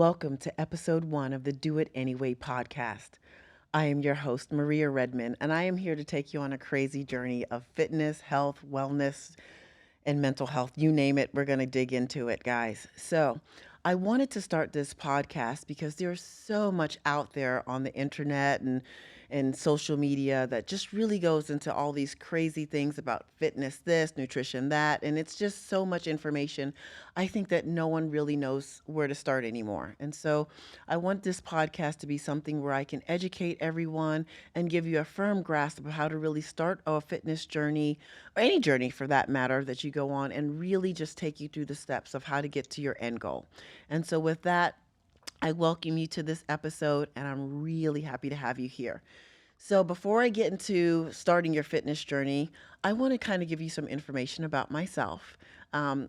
Welcome to episode 1 of the Do It Anyway podcast. I am your host, Maria Redman, and I am here to take you on a crazy journey of fitness, health, wellness, and mental health. You name it, we're going to dig into it, guys. So, I wanted to start this podcast because there's so much out there on the internet and social media that just really goes into all these crazy things about fitness, this, nutrition, that, and it's just so much information. I think that no one really knows where to start anymore. And so I want this podcast to be something where I can educate everyone and give you a firm grasp of how to really start a fitness journey, or any journey for that matter, that you go on, and really just take you through the steps of how to get to your end goal. And so, with that, I welcome you to this episode, and I'm really happy to have you here. So, before I get into starting your fitness journey, I want to kind of give you some information about myself. Call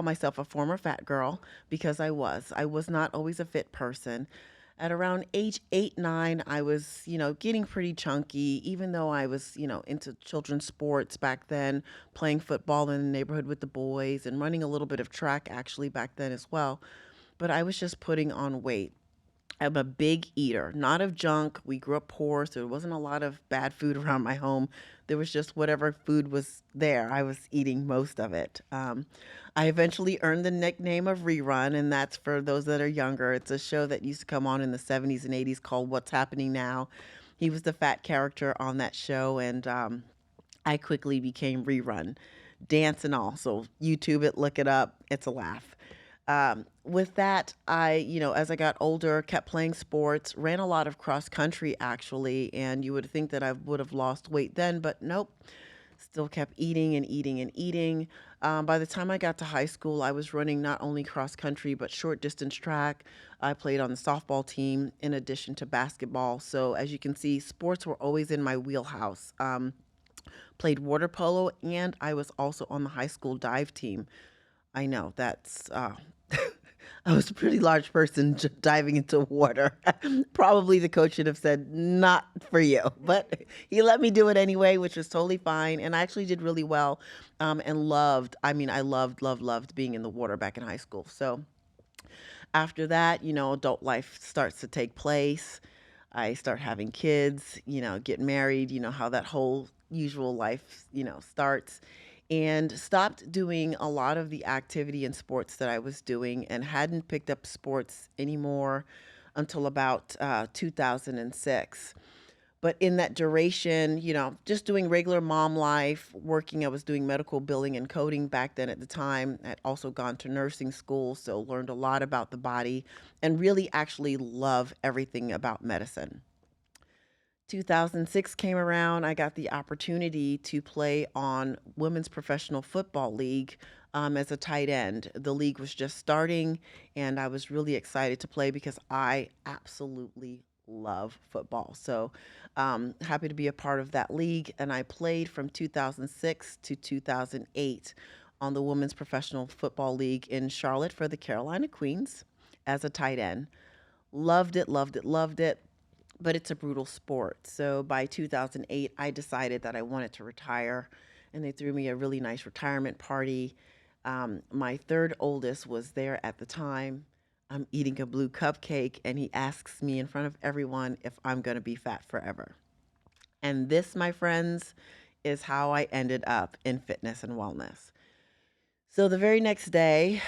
myself a former fat girl because I was. I was not always a fit person. At around age 8, 9, I was, getting pretty chunky, even though I was, into children's sports back then, playing football in the neighborhood with the boys and running a little bit of track actually back then as well. But I was just putting on weight. I'm a big eater, not of junk. We grew up poor, so there wasn't a lot of bad food around my home. There was just whatever food was there. I was eating most of it. I eventually earned the nickname of Rerun, and that's for those that are younger. It's a show that used to come on in the 70s and 80s called What's Happening Now. He was the fat character on that show, and I quickly became Rerun, dance and all. So YouTube it, look it up. It's a laugh. With that, as I got older, kept playing sports, ran a lot of cross country actually, and you would think that I would have lost weight then, but nope. Still kept eating and eating and eating. By the time I got to high school, I was running not only cross country, but short distance track. I played on the softball team in addition to basketball. So, as you can see, sports were always in my wheelhouse. Played water polo, and I was also on the high school dive team. I know that's I was a pretty large person diving into water. Probably the coach should have said, not for you. But he let me do it anyway, which was totally fine. And I actually did really well and I loved being in the water back in high school. So after that, adult life starts to take place. I start having kids, get married, how that whole usual life, starts, and stopped doing a lot of the activity and sports that I was doing and hadn't picked up sports anymore until about 2006. But in that duration, just doing regular mom life, working, I was doing medical billing and coding back then at the time. I'd also gone to nursing school, so learned a lot about the body and really actually love everything about medicine. 2006 came around, I got the opportunity to play on Women's Professional Football League as a tight end. The league was just starting, and I was really excited to play because I absolutely love football. So happy to be a part of that league. And I played from 2006 to 2008 on the Women's Professional Football League in Charlotte for the Carolina Queens as a tight end. Loved it, loved it, loved it, but it's a brutal sport. So by 2008, I decided that I wanted to retire, and they threw me a really nice retirement party. My third oldest was there at the time. I'm eating a blue cupcake, and he asks me in front of everyone if I'm going to be fat forever. And this, my friends, is how I ended up in fitness and wellness. So the very next day,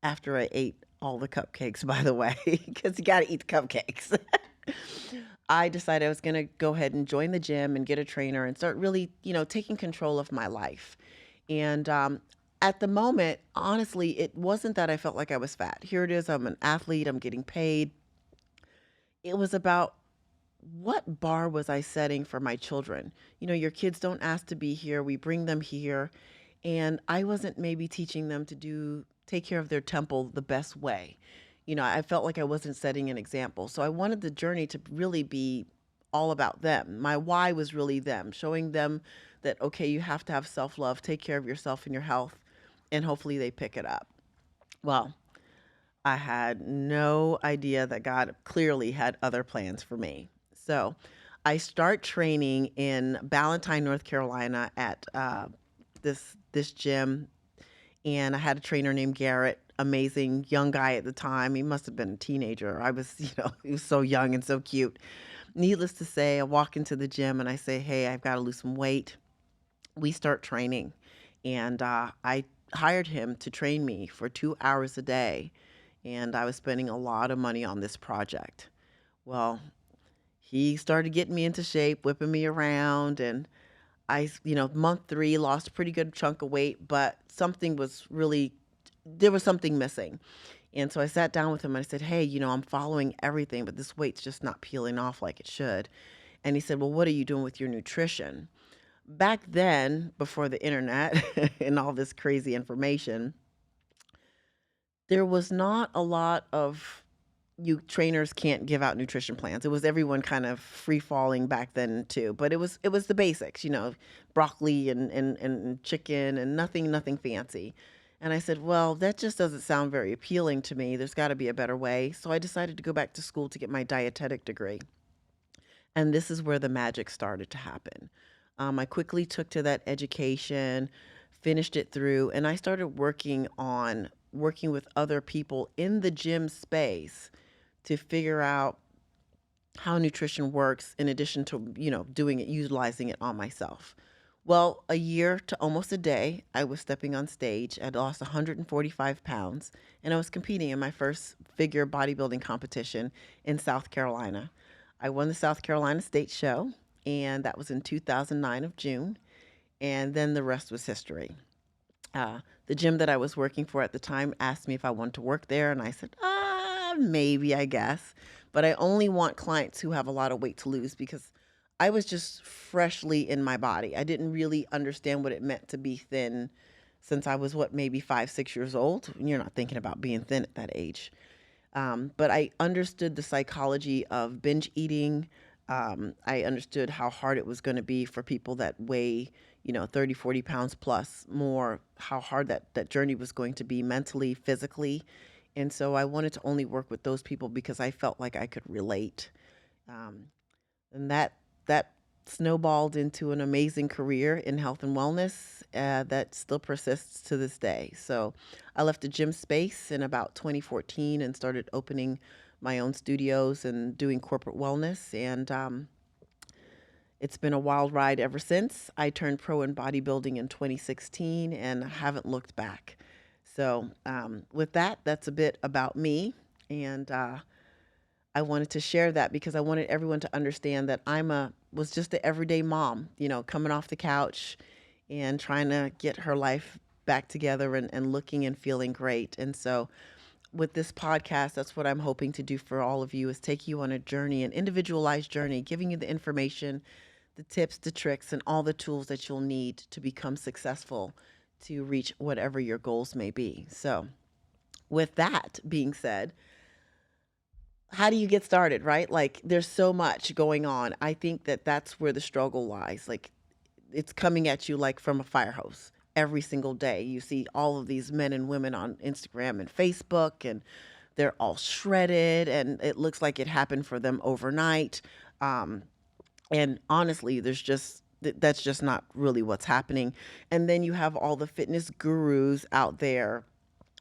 after I ate all the cupcakes, by the way, because you got to eat the cupcakes. I decided I was going to go ahead and join the gym and get a trainer and start really, taking control of my life. And at the moment, honestly, it wasn't that I felt like I was fat. Here it is, I'm an athlete, I'm getting paid. It was about what bar was I setting for my children? Your kids don't ask to be here, we bring them here. And I wasn't maybe teaching them to take care of their temple the best way. I felt like I wasn't setting an example. So I wanted the journey to really be all about them. My why was really them, showing them that, okay, you have to have self love, take care of yourself and your health, and hopefully they pick it up. Well, I had no idea that God clearly had other plans for me. So I start training in Ballantyne, North Carolina at this gym, and I had a trainer named Garrett. amazing young guy at the time. He must have been a teenager. I was, he was so young and so cute. Needless to say, I walk into the gym and I say, "Hey, I've got to lose some weight." We start training, and I hired him to train me for 2 hours a day, and I was spending a lot of money on this project. Well, he started getting me into shape, whipping me around, and month three, lost a pretty good chunk of weight, but there was something missing. And so I sat down with him and I said, "Hey, I'm following everything, but this weight's just not peeling off like it should." And he said, "Well, what are you doing with your nutrition?" Back then, before the internet and all this crazy information, there was not a lot of you trainers can't give out nutrition plans. It was everyone kind of free falling back then too. But it was the basics, broccoli and chicken and nothing fancy. And I said, "Well, that just doesn't sound very appealing to me. There's got to be a better way." So I decided to go back to school to get my dietetic degree. And this is where the magic started to happen. I quickly took to that education, finished it through, and I started working with other people in the gym space to figure out how nutrition works in addition to, doing it, utilizing it on myself. Well, a year to almost a day, I was stepping on stage. I'd lost 145 pounds, and I was competing in my first figure bodybuilding competition in South Carolina. I won the South Carolina State Show, and that was in 2009 of June, and then the rest was history. The gym that I was working for at the time asked me if I wanted to work there, and I said, maybe, I guess. But I only want clients who have a lot of weight to lose because I was just freshly in my body. I didn't really understand what it meant to be thin since I was, what, maybe 5, 6 years old. You're not thinking about being thin at that age. But I understood the psychology of binge eating. I understood how hard it was going to be for people that weigh, 30, 40 pounds plus more, how hard that journey was going to be mentally, physically. And so I wanted to only work with those people because I felt like I could relate. Um, and that snowballed into an amazing career in health and wellness that still persists to this day. So I left the gym space in about 2014 and started opening my own studios and doing corporate wellness. And it's been a wild ride ever since. I turned pro in bodybuilding in 2016 and haven't looked back. So with that, that's a bit about me. And I wanted to share that because I wanted everyone to understand that was just an everyday mom, coming off the couch and trying to get her life back together and looking and feeling great. And so with this podcast, that's what I'm hoping to do for all of you is take you on a journey, an individualized journey, giving you the information, the tips, the tricks, and all the tools that you'll need to become successful to reach whatever your goals may be. So with that being said, how do you get started, right? Like there's so much going on. I think that that's where the struggle lies. Like it's coming at you like from a fire hose every single day. You see all of these men and women on Instagram and Facebook, and they're all shredded, and it looks like it happened for them overnight. Um, and honestly, that's just not really what's happening. And then you have all the fitness gurus out there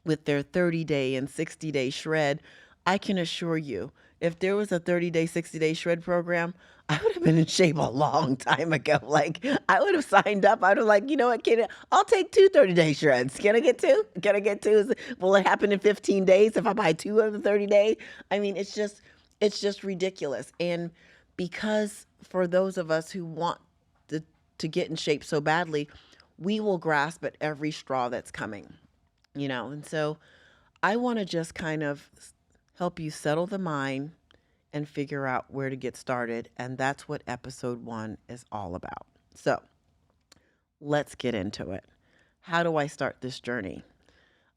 with their 30-day and 60-day shred. I can assure you, if there was a 30-day, 60-day shred program, I would have been in shape a long time ago. Like, I would have signed up. I'd have like, you know what, kid, I'll take two 30-day shreds. Can I get two? Can I get two? Will it happen in 15 days if I buy two of the 30-day? I mean, it's just ridiculous. And because for those of us who want to get in shape so badly, we will grasp at every straw that's coming, And so I want to just kind of help you settle the mind and figure out where to get started. And that's what episode 1 is all about. So let's get into it. How do I start this journey?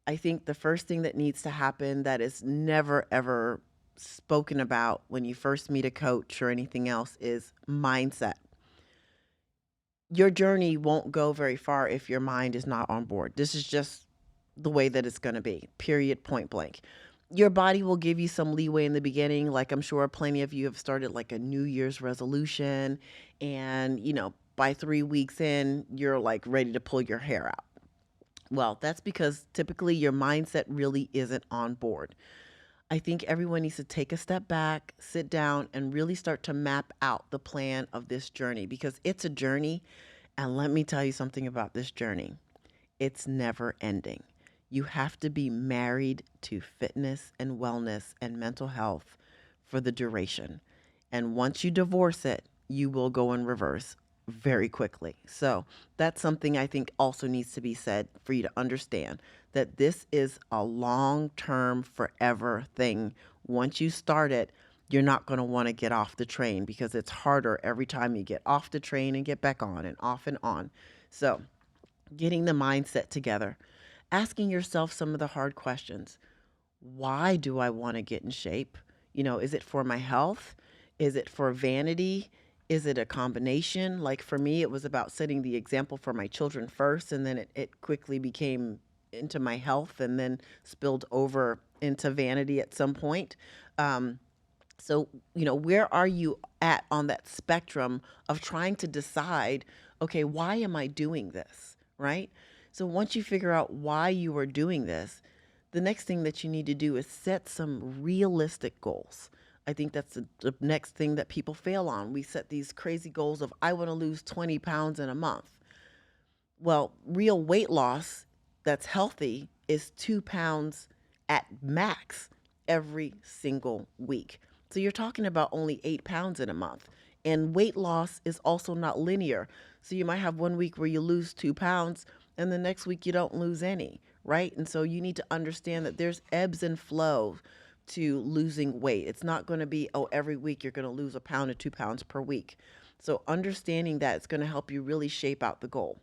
I think the first thing that needs to happen that is never, ever spoken about when you first meet a coach or anything else is mindset. Your journey won't go very far if your mind is not on board. This is just the way that it's going to be, period, point blank. Your body will give you some leeway in the beginning. Like I'm sure plenty of you have started like a New Year's resolution, and by 3 weeks in, you're like ready to pull your hair out. Well, that's because typically your mindset really isn't on board. I think everyone needs to take a step back, sit down, and really start to map out the plan of this journey because it's a journey. And let me tell you something about this journey, it's never ending. You have to be married to fitness and wellness and mental health for the duration. And once you divorce it, you will go in reverse very quickly. So that's something I think also needs to be said for you to understand that this is a long term, forever thing. Once you start it, you're not going to want to get off the train because it's harder every time you get off the train and get back on and off and on. So, getting the mindset together, asking yourself some of the hard questions. Why do I want to get in shape? Is it for my health? Is it for vanity? Is it a combination? Like for me, it was about setting the example for my children first, and then it quickly became into my health and then spilled over into vanity at some point. Um, so, where are you at on that spectrum of trying to decide, okay, why am I doing this? Right? So, once you figure out why you are doing this, the next thing that you need to do is set some realistic goals. I think that's the next thing that people fail on. We set these crazy goals of, I want to lose 20 pounds in a month. Well, real weight loss that's healthy is 2 pounds at max every single week. So you're talking about only 8 pounds in a month. And weight loss is also not linear. So you might have one week where you lose 2 pounds and the next week you don't lose any, right? And so you need to understand that there's ebbs and flows to losing weight. It's not going to be, oh, every week you're going to lose a pound or 2 pounds per week. So understanding that it's going to help you really shape out the goal.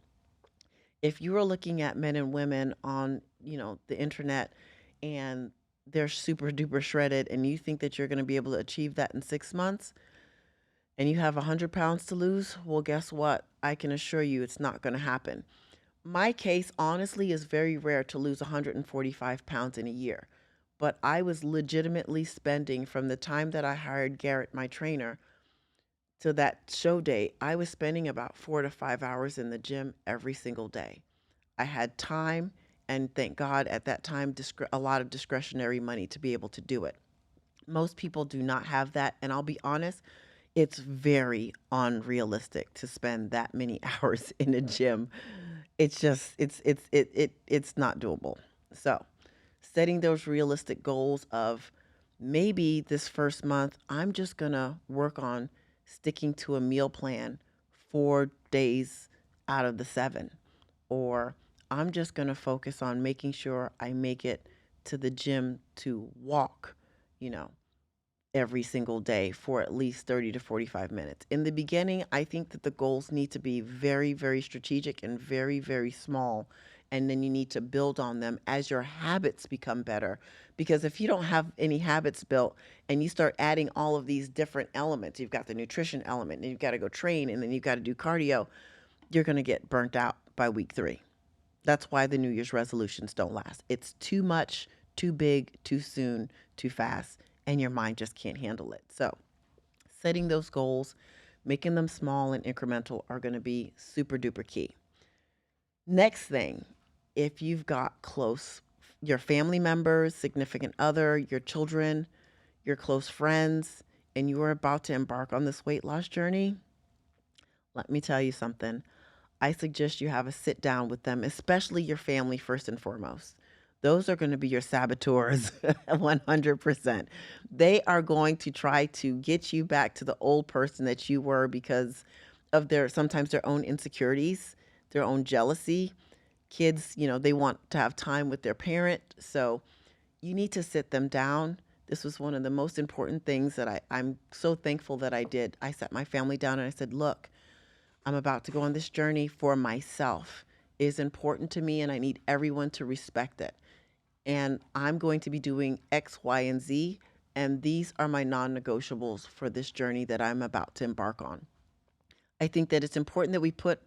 If you are looking at men and women on, the internet and they're super duper shredded and you think that you're going to be able to achieve that in 6 months and you have 100 pounds to lose, well, guess what? I can assure you it's not going to happen. My case, honestly, is very rare to lose 145 pounds in a year. But I was legitimately spending from the time that I hired Garrett, my trainer, to that show day, I was spending about 4 to 5 hours in the gym every single day. I had time, and thank God at that time, a lot of discretionary money to be able to do it. Most people do not have that, and I'll be honest, it's very unrealistic to spend that many hours in a gym. It's just it's not doable. So, setting those realistic goals of maybe this first month I'm just going to work on sticking to a meal plan 4 days out of the 7, or I'm just going to focus on making sure I make it to the gym to walk, you know, every single day for at least 30 to 45 minutes. In the beginning, I think that the goals need to be very, very strategic and very, very small. And then you need to build on them as your habits become better. Because if you don't have any habits built and you start adding all of these different elements, you've got the nutrition element, and you've got to go train, and then you've got to do cardio, you're going to get burnt out by week 3. That's why the New Year's resolutions don't last. It's too much, too big, too soon, too fast, and your mind just can't handle it. So, setting those goals, making them small and incremental are going to be super duper key. Next thing, if you've got your family members, significant other, your children, your close friends, and you are about to embark on this weight loss journey, let me tell you something. I suggest you have a sit down with them, especially your family first and foremost. Those are going to be your saboteurs 100%. They are going to try to get you back to the old person that you were because of sometimes their own insecurities, their own jealousy. Kids, they want to have time with their parent. So you need to sit them down. This was one of the most important things that I'm so thankful that I did. I sat my family down and I said, look, I'm about to go on this journey for myself. It is important to me and I need everyone to respect it. And I'm going to be doing X, Y, and Z. And these are my non negotiables for this journey that I'm about to embark on. I think that it's important that we put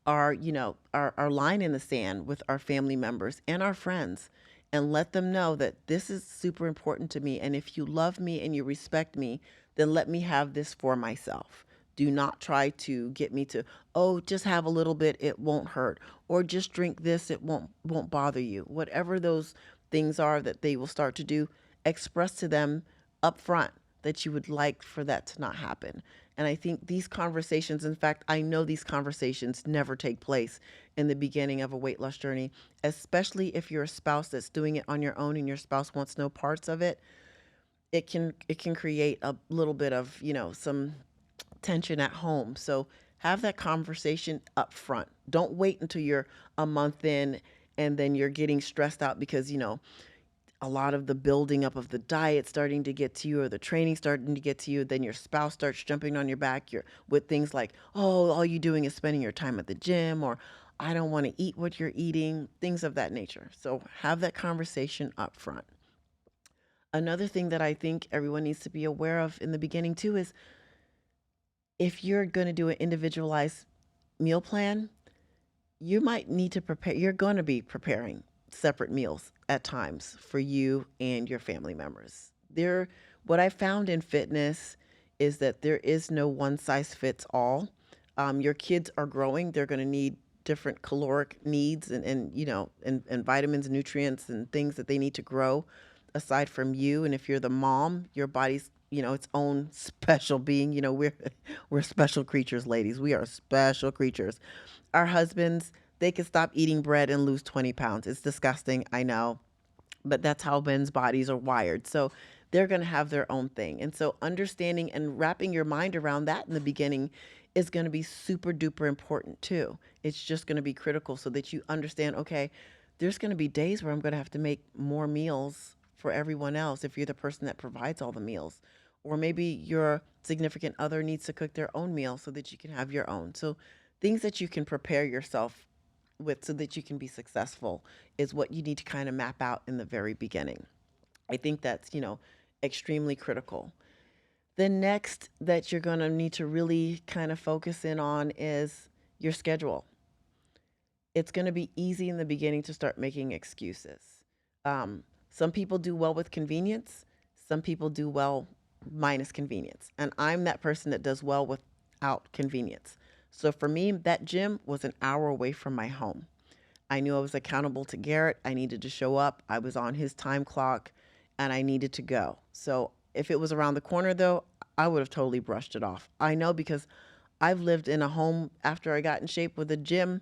our line in the sand with our family members and our friends and let them know that this is super important to me. And if you love me and you respect me, then let me have this for myself. Do not try to get me to, oh, just have a little bit, it won't hurt, or just drink this, it won't bother you. Whatever those things are that they will start to do, express to them up front that you would like for that to not happen. And I think these conversations, in fact, I know these conversations never take place in the beginning of a weight loss journey, especially if you're a spouse that's doing it on your own and your spouse wants no parts of it. It can create a little bit of, some tension at home. So have that conversation up front. Don't wait until you're a month in and then you're getting stressed out because, a lot of the building up of the diet starting to get to you or the training starting to get to you. Then your spouse starts jumping on your back with things like, oh, all you doing is spending your time at the gym, or I don't want to eat what you're eating, things of that nature. So have that conversation up front. Another thing that I think everyone needs to be aware of in the beginning too is if you're going to do an individualized meal plan, you might need to prepare, you're going to be preparing separate meals at times for you and your family members. What I found in fitness is that there is no one size fits all. Your kids are growing, they're going to need different caloric needs and vitamins, nutrients, and things that they need to grow aside from you. And if you're the mom, your body's its own special being. We're special creatures, ladies. We are special creatures. Our husbands, they can stop eating bread and lose 20 pounds. It's disgusting, I know, but that's how men's bodies are wired. So they're going to have their own thing. And so understanding and wrapping your mind around that in the beginning is going to be super duper important too. It's just going to be critical so that you understand, okay, there's going to be days where I'm going to have to make more meals for everyone else if you're the person that provides all the meals. Or maybe your significant other needs to cook their own meal so that you can have your own. So things that you can prepare yourself with so that you can be successful is what you need to kind of map out in the very beginning. I think that's, extremely critical. The next that you're going to need to really kind of focus in on is your schedule. It's going to be easy in the beginning to start making excuses. Some people do well with convenience, some people do well minus convenience. And I'm that person that does well without convenience. So for me, that gym was an hour away from my home. I knew I was accountable to Garrett. I needed to show up. I was on his time clock and I needed to go. So if it was around the corner, though, I would have totally brushed it off. I know because I've lived in a home after I got in shape with a gym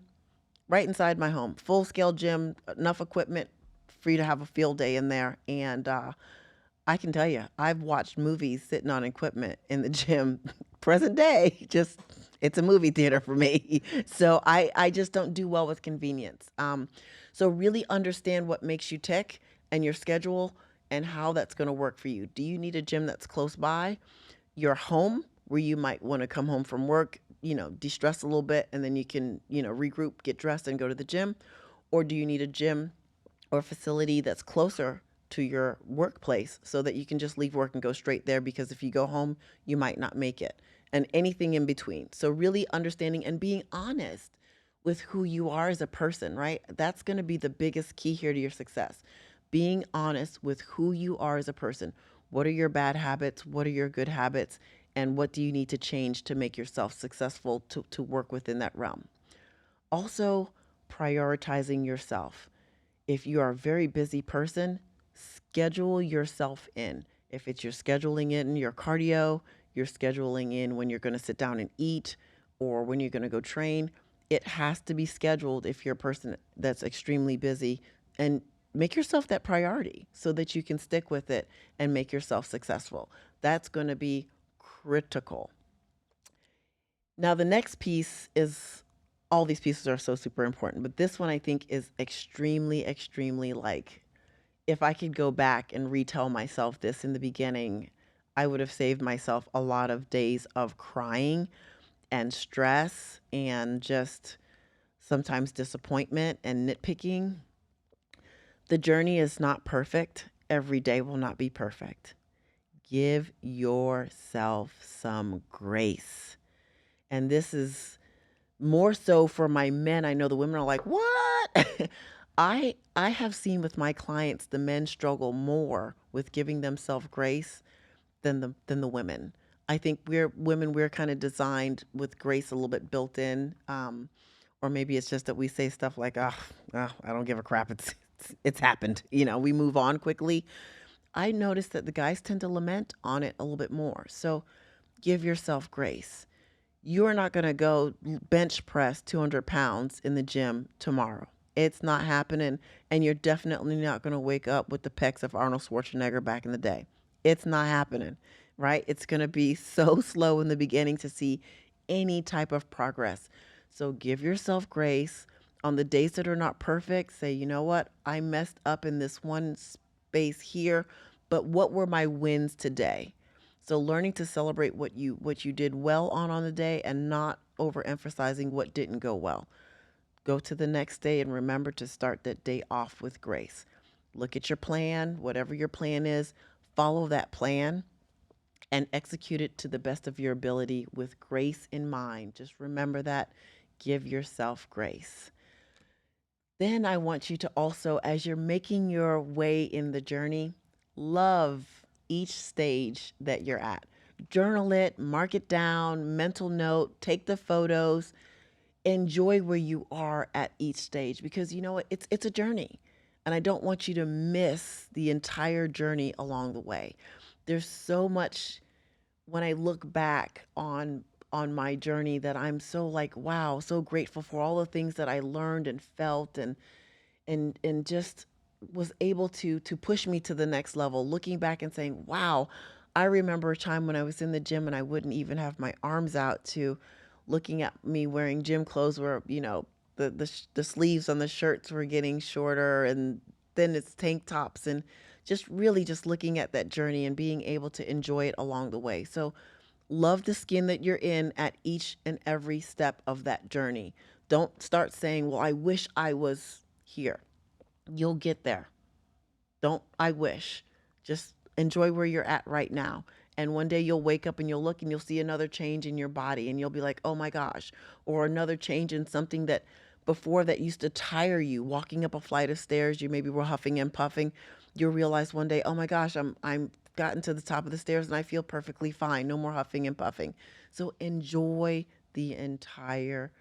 right inside my home, full scale gym, enough equipment for you to have a field day in there. And I can tell you, I've watched movies sitting on equipment in the gym, present day. Just it's a movie theater for me. So I just don't do well with convenience. So really understand what makes you tick and your schedule and how that's going to work for you. Do you need a gym that's close by your home where you might want to come home from work, de-stress a little bit, and then you can, regroup, get dressed, and go to the gym? Or do you need a gym or facility that's closer to your workplace so that you can just leave work and go straight there? Because if you go home, you might not make it, and anything in between. So really understanding and being honest with who you are as a person, right? That's going to be the biggest key here to your success. Being honest with who you are as a person. What are your bad habits? What are your good habits? And what do you need to change to make yourself successful to work within that realm? Also, prioritizing yourself. If you are a very busy person, schedule yourself in. If it's you're scheduling in your cardio, you're scheduling in when you're going to sit down and eat or when you're going to go train, it has to be scheduled if you're a person that's extremely busy, and make yourself that priority so that you can stick with it and make yourself successful. That's going to be critical. Now, the next piece is all these pieces are so super important, but this one I think is extremely, extremely like if I could go back and retell myself this in the beginning, I would have saved myself a lot of days of crying and stress and just sometimes disappointment and nitpicking. The journey is not perfect. Every day will not be perfect. Give yourself some grace. And this is more so for my men. I know the women are like, "What?" I have seen with my clients the men struggle more with giving themselves grace than the women. I think we're women, we're kind of designed with grace a little bit built in. Or maybe it's just that we say stuff like, oh, I don't give a crap. It's happened. We move on quickly. I noticed that the guys tend to lament on it a little bit more. So give yourself grace. You're not going to go bench press 200 pounds in the gym tomorrow. It's not happening. And you're definitely not going to wake up with the pecs of Arnold Schwarzenegger back in the day. It's not happening, right? It's going to be so slow in the beginning to see any type of progress. So give yourself grace. On the days that are not perfect, say, you know what? I messed up in this one space here, but what were my wins today? So learning to celebrate what you did well on the day and not overemphasizing what didn't go well. Go to the next day and remember to start that day off with grace. Look at your plan, whatever your plan is, follow that plan and execute it to the best of your ability with grace in mind. Just remember that. Give yourself grace. Then I want you to also, as you're making your way in the journey, love each stage that you're at. Journal it, mark it down, mental note, take the photos, enjoy where you are at each stage because you know what? It's a journey. And I don't want you to miss the entire journey along the way. There's so much when I look back on my journey that I'm so like, wow, so grateful for all the things that I learned and felt and just was able to push me to the next level. Looking back and saying, wow, I remember a time when I was in the gym and I wouldn't even have my arms out to looking at me wearing gym clothes where, the sleeves on the shirts were getting shorter and then it's tank tops and just really just looking at that journey and being able to enjoy it along the way. So love the skin that you're in at each and every step of that journey. Don't start saying, well, I wish I was here. You'll get there. Don't, I wish. Just enjoy where you're at right now. And one day you'll wake up and you'll look and you'll see another change in your body and you'll be like, oh my gosh. Or another change in something that before that used to tire you, walking up a flight of stairs, you maybe were huffing and puffing. You'll realize one day, oh my gosh, I'm gotten to the top of the stairs and I feel perfectly fine. No more huffing and puffing. So enjoy the entire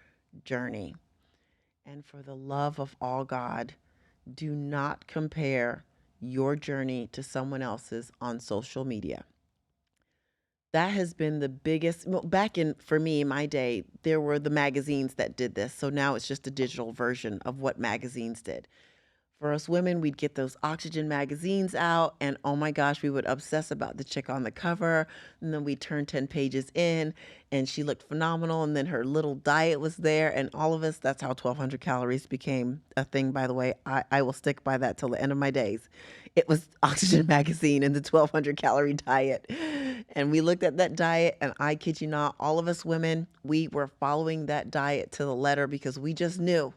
journey. And for the love of all God, do not compare your journey to someone else's on social media. That has been the biggest, well, back in, for me, my day, there were the magazines that did this. So now it's just a digital version of what magazines did. For us women, we'd get those Oxygen magazines out, and oh my gosh, we would obsess about the chick on the cover. And then we'd turn 10 pages in, and she looked phenomenal. And then her little diet was there, and all of us, that's how 1,200 calories became a thing, by the way. I will stick by that till the end of my days. It was Oxygen magazine and the 1,200 calorie diet. And we looked at that diet, and I kid you not, all of us women, we were following that diet to the letter because we just knew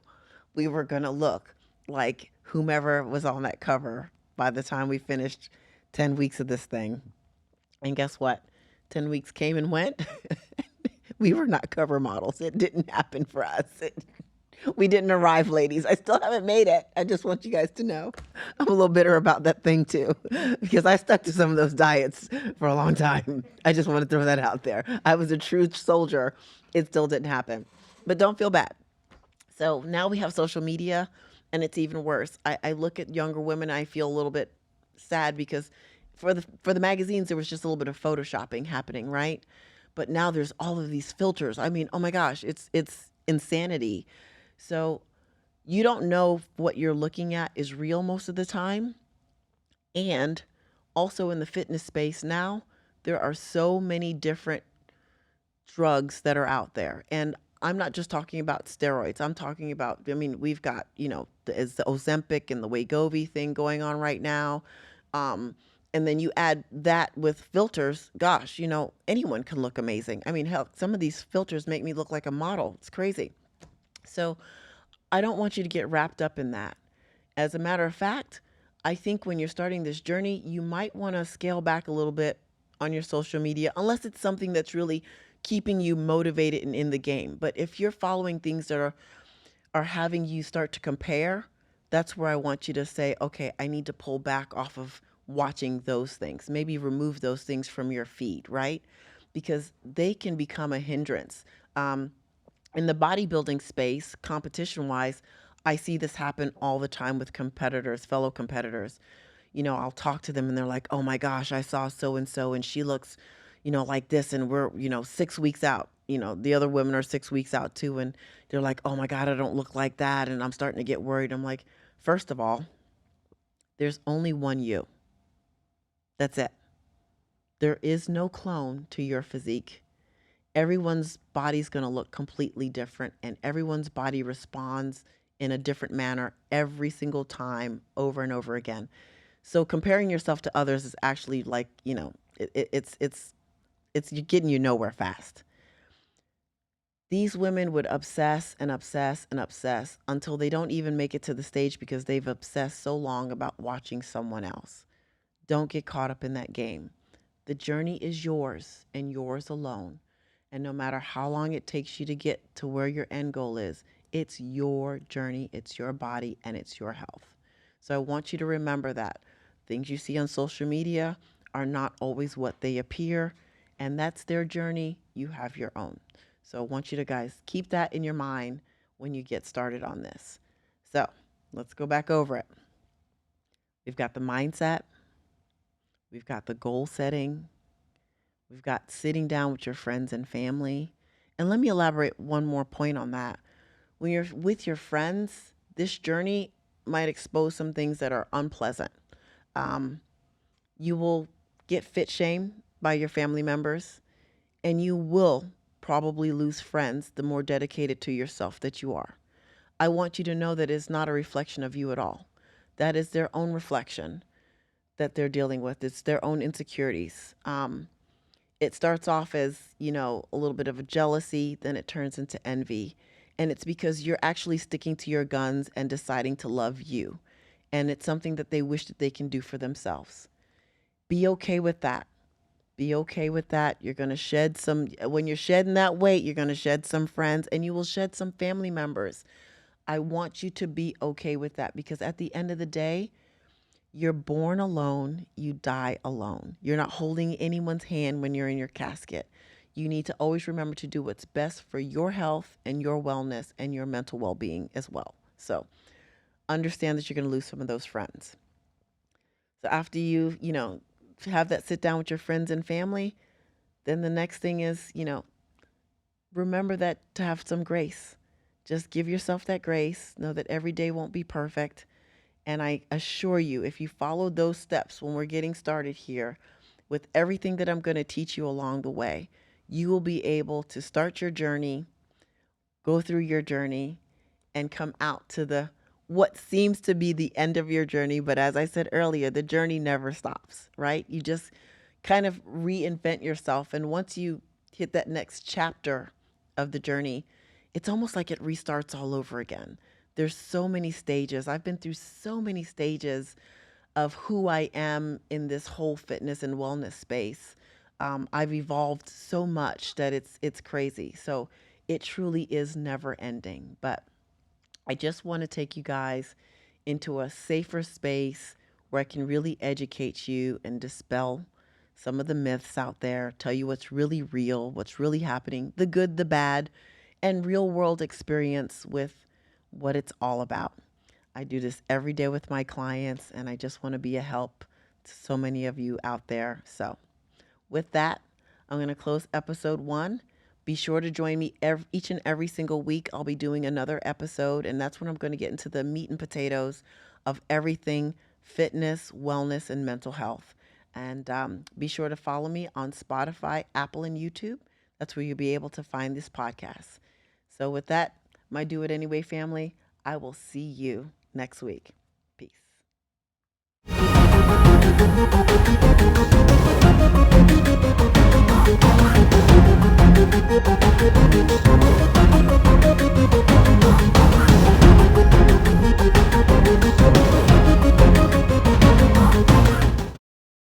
we were going to look like whomever was on that cover by the time we finished 10 weeks of this thing. And guess what? 10 weeks came and went. We were not cover models. It didn't happen for us. We didn't arrive, ladies. I still haven't made it. I just want you guys to know. I'm a little bitter about that thing too, because I stuck to some of those diets for a long time. I just want to throw that out there. I was a true soldier. It still didn't happen. But don't feel bad. So now we have social media, and it's even worse. I look at younger women, I feel a little bit sad because for the magazines there was just a little bit of photoshopping happening, right? But now there's all of these filters. I mean, oh my gosh, it's insanity. So you don't know what you're looking at is real most of the time. And also in the fitness space now, there are so many different drugs that are out there. And I'm not just talking about steroids. I'm talking about, I mean, we've got, is the Ozempic and the Wegovy thing going on right now. And then you add that with filters, gosh, anyone can look amazing. I mean, hell, some of these filters make me look like a model. It's crazy. So I don't want you to get wrapped up in that. As a matter of fact, I think when you're starting this journey, you might want to scale back a little bit on your social media, unless it's something that's really keeping you motivated and in the game. But if you're following things that are having you start to compare, that's where I want you to say, okay, I need to pull back off of watching those things. Maybe remove those things from your feed, right? because they can become a hindrance. Um, in the bodybuilding space, competition wise, I see this happen all the time with competitors, fellow competitors. I'll talk to them and they're like, oh my gosh, I saw so and so and she looks, like this. And we're, 6 weeks out. The other women are 6 weeks out too. And they're like, oh my God, I don't look like that. And I'm starting to get worried. I'm like, first of all, there's only one you. That's it. There is no clone to your physique. Everyone's body's going to look completely different, and everyone's body responds in a different manner every single time, over and over again. So comparing yourself to others is actually like, it's you're getting you nowhere fast. These women would obsess and obsess and obsess until they don't even make it to the stage because they've obsessed so long about watching someone else. Don't get caught up in that game. The journey is yours and yours alone. And no matter how long it takes you to get to where your end goal is, it's your journey, it's your body, and it's your health. So I want you to remember that. Things you see on social media are not always what they appear, and that's their journey. You have your own. So I want you to guys keep that in your mind when you get started on this. So let's go back over it. We've got the mindset. We've got the goal setting. We've got sitting down with your friends and family. And let me elaborate one more point on that. When you're with your friends, this journey might expose some things that are unpleasant. You will get fit shamed by your family members, and you will probably lose friends the more dedicated to yourself that you are. I want you to know that it's not a reflection of you at all. That is their own reflection that they're dealing with. It's their own insecurities. It starts off as, a little bit of a jealousy, then it turns into envy. And it's because you're actually sticking to your guns and deciding to love you. And it's something that they wish that they can do for themselves. Be okay with that. Be okay with that. You're going to shed when you're shedding that weight, you're going to shed some friends and you will shed some family members. I want you to be okay with that because at the end of the day, you're born alone, you die alone. You're not holding anyone's hand when you're in your casket. You need to always remember to do what's best for your health and your wellness and your mental well-being as well. So understand that you're going to lose some of those friends. So after you, have that sit down with your friends and family, then the next thing is, remember that to have some grace. Just give yourself that grace. Know that every day won't be perfect. And I assure you, if you follow those steps when we're getting started here, with everything that I'm going to teach you along the way, you will be able to start your journey, go through your journey, and come out to what seems to be the end of your journey. But as I said earlier, the journey never stops, right? You just kind of reinvent yourself. And once you hit that next chapter of the journey, it's almost like it restarts all over again. There's so many stages. I've been through so many stages of who I am in this whole fitness and wellness space. I've evolved so much that it's crazy. So it truly is never ending. But I just want to take you guys into a safer space where I can really educate you and dispel some of the myths out there, tell you what's really real, what's really happening, the good, the bad, and real world experience with what it's all about. I do this every day with my clients, and I just want to be a help to so many of you out there. So with that, I'm going to close episode 1. Be sure to join me each and every single week. I'll be doing another episode, and that's when I'm going to get into the meat and potatoes of everything fitness, wellness, and mental health. And be sure to follow me on Spotify, Apple, and YouTube. That's where you'll be able to find this podcast. So with that, my Do It Anyway family, I will see you next week. Peace.